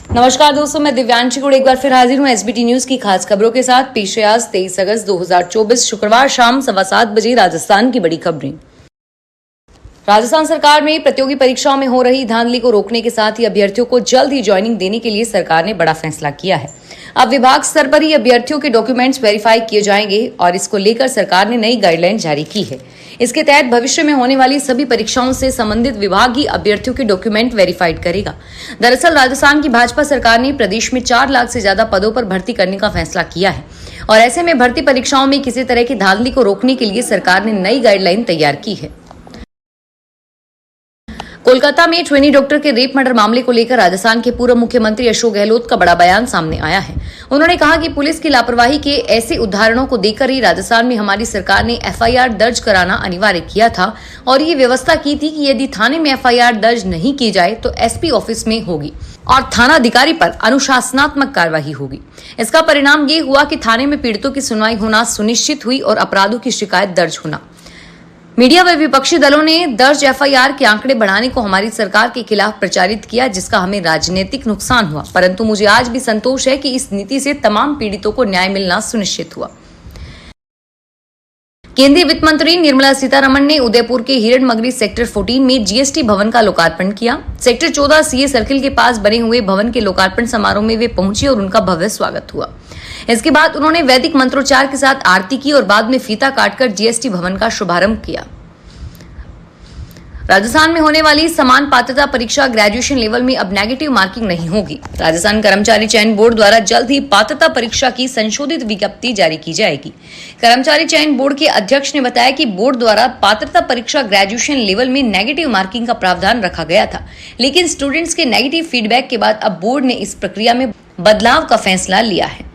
नमस्कार दोस्तों, मैं दिव्यांशी गुड़ एक बार फिर हाजिर हूं एसबीटी न्यूज की खास खबरों के साथ। पेश है आज 23 अगस्त 2024 शुक्रवार शाम 7:15 बजे राजस्थान की बड़ी खबरें। राजस्थान सरकार में प्रतियोगी परीक्षाओं में हो रही धांधली को रोकने के साथ ही अभ्यर्थियों को जल्द ही ज्वाइनिंग देने के लिए सरकार ने बड़ा फैसला किया है। अब विभाग स्तर पर ही अभ्यर्थियों के डॉक्यूमेंट्स वेरीफाई किए जाएंगे और इसको लेकर सरकार ने नई गाइडलाइन जारी की है। इसके तहत भविष्य में होने वाली सभी परीक्षाओं से संबंधित विभाग ही अभ्यर्थियों के डॉक्यूमेंट वेरीफाइड करेगा। दरअसल राजस्थान की भाजपा सरकार ने प्रदेश में 4 लाख से ज्यादा पदों पर भर्ती करने का फैसला किया है और ऐसे में भर्ती परीक्षाओं में किसी तरह की धांधली को रोकने के लिए सरकार ने नई गाइडलाइन तैयार की है। कोलकाता में ट्रेनी डॉक्टर के रेप मर्डर मामले को लेकर राजस्थान के पूर्व मुख्यमंत्री अशोक गहलोत का बड़ा बयान सामने आया है। उन्होंने कहा कि पुलिस की लापरवाही के ऐसे उदाहरणों को देखकर ही राजस्थान में हमारी सरकार ने एफआईआर दर्ज कराना अनिवार्य किया था और ये व्यवस्था की थी कि यदि थाने में एफआईआर दर्ज नहीं की जाए तो एसपी ऑफिस में होगी और थाना अधिकारी पर अनुशासनात्मक कार्रवाई होगी। इसका परिणाम ये हुआ कि थाने में पीड़ितों की सुनवाई होना सुनिश्चित हुई और अपराधों की शिकायत दर्ज होना। मीडिया व विपक्षी दलों ने दर्ज एफआईआर के आंकड़े बढ़ाने को हमारी सरकार के खिलाफ प्रचारित किया, जिसका हमें राजनीतिक नुकसान हुआ, परंतु मुझे आज भी संतोष है कि इस नीति से तमाम पीड़ितों को न्याय मिलना सुनिश्चित हुआ। केंद्रीय वित्त मंत्री निर्मला सीतारमण ने उदयपुर के हिरणमगरी सेक्टर 14 में जीएसटी भवन का लोकार्पण किया। सेक्टर 14 सीए सर्किल के पास बने हुए भवन के लोकार्पण समारोह में वे पहुंची और उनका भव्य स्वागत हुआ। इसके बाद उन्होंने वैदिक मंत्रोच्चार के साथ आरती की और बाद में फीता काटकर जीएसटी भवन का शुभारंभ किया। राजस्थान में होने वाली समान पात्रता परीक्षा ग्रेजुएशन लेवल में अब नेगेटिव मार्किंग नहीं होगी। राजस्थान कर्मचारी चयन बोर्ड द्वारा जल्द ही पात्रता परीक्षा की संशोधित विज्ञप्ति जारी की जाएगी। कर्मचारी चयन बोर्ड के अध्यक्ष ने बताया कि बोर्ड द्वारा पात्रता परीक्षा ग्रेजुएशन लेवल में नेगेटिव मार्किंग का प्रावधान रखा गया था, लेकिन स्टूडेंट्स के नेगेटिव फीडबैक के बाद अब बोर्ड ने इस प्रक्रिया में बदलाव का फैसला लिया है।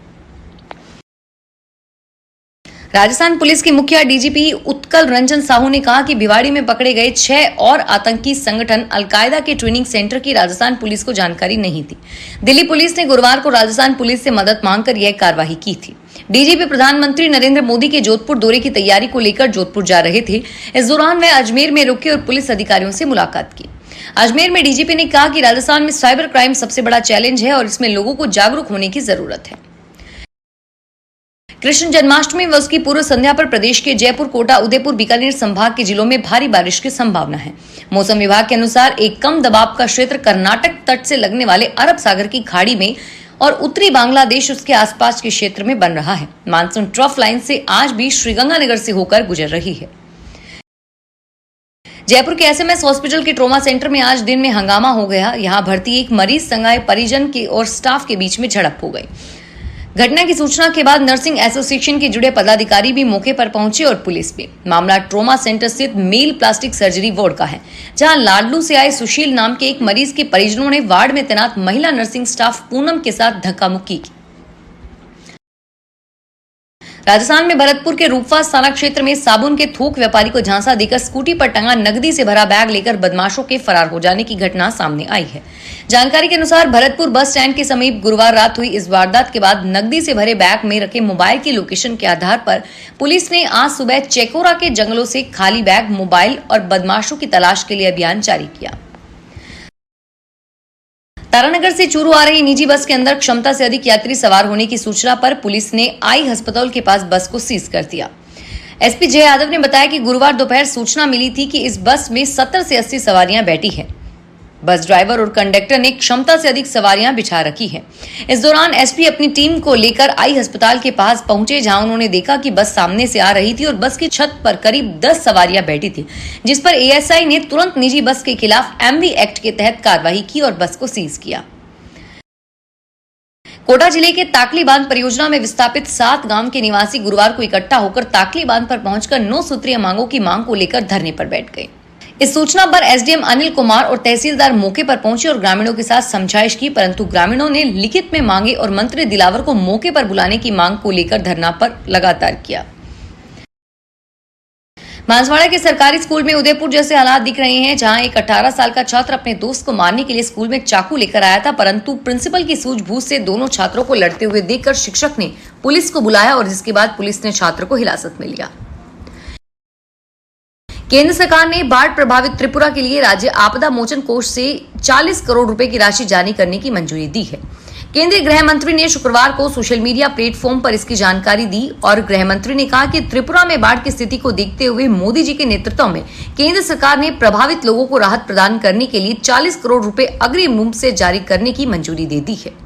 राजस्थान पुलिस के मुखिया डीजीपी उत्कल रंजन साहू ने कहा कि भिवाड़ी में पकड़े गए 6 और आतंकी संगठन अलकायदा के ट्रेनिंग सेंटर की राजस्थान पुलिस को जानकारी नहीं थी। दिल्ली पुलिस ने गुरुवार को राजस्थान पुलिस से मदद मांगकर यह कार्रवाई की थी। डीजीपी प्रधानमंत्री नरेंद्र मोदी के जोधपुर दौरे की तैयारी को लेकर जोधपुर जा रहे थे। इस दौरान वे अजमेर में रुके और पुलिस अधिकारियों से मुलाकात की। अजमेर में डीजीपी ने कहा कि राजस्थान में साइबर क्राइम सबसे बड़ा चैलेंज है और इसमें लोगों को जागरूक होने की जरूरत है। कृष्ण जन्माष्टमी व उसकी पूर्व संध्या पर प्रदेश के जयपुर, कोटा, उदयपुर, बीकानेर संभाग के जिलों में भारी बारिश की संभावना है। मौसम विभाग के अनुसार एक कम दबाव का क्षेत्र कर्नाटक तट से लगने वाले अरब सागर की खाड़ी में और उत्तरी बांग्लादेश उसके आसपास के क्षेत्र में बन रहा है। मानसून ट्रफ लाइन से आज भी श्रीगंगानगर से होकर गुजर रही है। जयपुर के एसएमएस हॉस्पिटल के ट्रॉमा सेंटर में आज दिन में हंगामा हो गया। यहां भर्ती एक मरीज संग परिजन के और स्टाफ के बीच में झड़प हो गई। घटना की सूचना के बाद नर्सिंग एसोसिएशन के जुड़े पदाधिकारी भी मौके पर पहुंचे और पुलिस भी। मामला ट्रॉमा सेंटर स्थित मेल प्लास्टिक सर्जरी वार्ड का है, जहां लाडलू से आए सुशील नाम के एक मरीज के परिजनों ने वार्ड में तैनात महिला नर्सिंग स्टाफ पूनम के साथ धक्का मुक्की की। राजस्थान में भरतपुर के रूपवास थाना क्षेत्र में साबुन के थोक व्यापारी को झांसा देकर स्कूटी पर टंगा नकदी से भरा बैग लेकर बदमाशों के फरार हो जाने की घटना सामने आई है। जानकारी के अनुसार भरतपुर बस स्टैंड के समीप गुरुवार रात हुई इस वारदात के बाद नकदी से भरे बैग में रखे मोबाइल की लोकेशन के आधार पर पुलिस ने आज सुबह चेकोरा के जंगलों से खाली बैग, मोबाइल और बदमाशों की तलाश के लिए अभियान जारी किया। तारानगर से चूरू आ रही निजी बस के अंदर क्षमता से अधिक यात्री सवार होने की सूचना पर पुलिस ने आई अस्पताल के पास बस को सीज कर दिया। एसपी जय यादव ने बताया कि गुरुवार दोपहर सूचना मिली थी कि इस बस में 70 से 80 सवारियां बैठी हैं। बस ड्राइवर और कंडक्टर ने क्षमता से अधिक सवारियां बिछा रखी हैं। इस दौरान एसपी अपनी टीम को लेकर आई अस्पताल के पास पहुंचे, जहां उन्होंने देखा कि बस सामने से आ रही थी और बस की छत पर करीब 10 सवारियां बैठी थी, जिस पर एएसआई ने तुरंत निजी बस के खिलाफ एमवी एक्ट के तहत कार्रवाई की और बस को सीज किया। कोटा जिले के ताकली बांध परियोजना में विस्थापित 7 गांव के निवासी गुरुवार को इकट्ठा होकर ताकली बांध पर पहुंचकर 9 सूत्रीय मांगों की मांग को लेकर धरने पर बैठ गए। इस सूचना पर एसडीएम अनिल कुमार और तहसीलदार मौके पर पहुंचे और ग्रामीणों के साथ समझाइश की, परंतु ग्रामीणों ने लिखित में मांगे और मंत्री दिलावर को मौके पर बुलाने की मांग को लेकर धरना पर लगातार किया। बांसवाड़ा के सरकारी स्कूल में उदयपुर जैसे हालात दिख रहे हैं, जहां एक 18 साल का छात्र अपने दोस्त को मारने के लिए स्कूल में चाकू लेकर आया था, परंतु प्रिंसिपल की सूझबूझ से दोनों छात्रों को लड़ते हुए देखकर शिक्षक ने पुलिस को बुलाया और जिसके बाद पुलिस ने छात्र को हिरासत में लिया। केंद्र सरकार ने बाढ़ प्रभावित त्रिपुरा के लिए राज्य आपदा मोचन कोष से 40 करोड़ रुपए की राशि जारी करने की मंजूरी दी है। केंद्रीय गृह मंत्री ने शुक्रवार को सोशल मीडिया प्लेटफॉर्म पर इसकी जानकारी दी और गृह मंत्री ने कहा कि त्रिपुरा में बाढ़ की स्थिति को देखते हुए मोदी जी के नेतृत्व में केंद्र सरकार ने प्रभावित लोगों को राहत प्रदान करने के लिए 40 करोड़ रुपए अग्रिम रूप से जारी करने की मंजूरी दे दी है।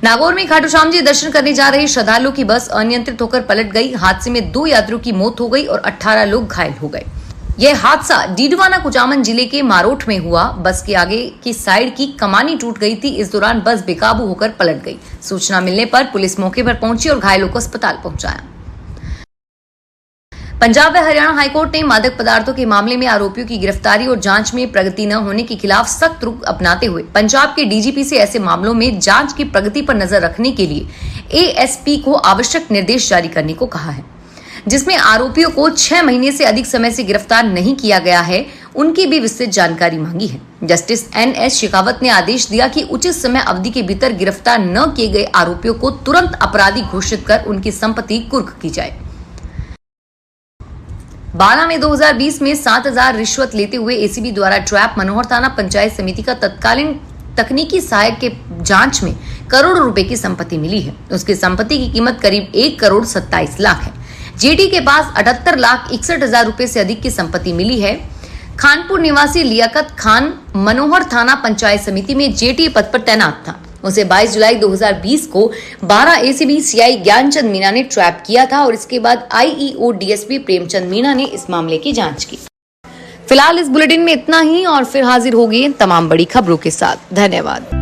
नागौर में खाटू श्याम जी दर्शन करने जा रहे श्रद्धालुओं की बस अनियंत्रित होकर पलट गई। हादसे में 2 यात्रियों की मौत हो गई और 18 लोग घायल हो गए। यह हादसा डीडवाना कुचामन जिले के मारोठ में हुआ। बस के आगे की साइड की कमानी टूट गई थी। इस दौरान बस बेकाबू होकर पलट गई। सूचना मिलने पर पुलिस मौके पर पहुंची और घायलों को अस्पताल पहुंचाया। पंजाब व हरियाणा हाईकोर्ट ने मादक पदार्थों के मामले में आरोपियों की गिरफ्तारी और जांच में प्रगति न होने के खिलाफ सख्त रुख अपनाते हुए पंजाब के डीजीपी से ऐसे मामलों में जांच की प्रगति पर नजर रखने के लिए एएसपी को आवश्यक निर्देश जारी करने को कहा है, जिसमें आरोपियों को 6 महीने से अधिक समय से गिरफ्तार नहीं किया गया है, उनकी भी विस्तृत जानकारी मांगी है। जस्टिस NS शेखावत ने आदेश दिया कि उचित समय अवधि के भीतर गिरफ्तार न किए गए आरोपियों को तुरंत अपराधी घोषित कर उनकी संपत्ति कुर्क की जाए। 12 मई 2020 में 7,000 रिश्वत लेते हुए एसीबी द्वारा ट्रैप मनोहर थाना पंचायत समिति का तत्कालीन तकनीकी सहायक के जांच में करोड़ों रुपए की संपत्ति मिली है। उसकी संपत्ति की कीमत करीब 1 करोड़ 27 लाख है। जेडी के पास 78 लाख 61 हजार रुपए से अधिक की संपत्ति मिली है। खानपुर निवासी लियाकत खान मनोहर थाना पंचायत समिति में जेटी पद पर तैनात था। उसे 22 जुलाई 2020 को 12 एसीबी सीआई ज्ञानचंद मीणा ने ट्रैप किया था और इसके बाद आईईओ डीएसपी प्रेमचंद मीणा ने इस मामले की जांच की। फिलहाल इस बुलेटिन में इतना ही और फिर हाजिर होगी तमाम बड़ी खबरों के साथ। धन्यवाद।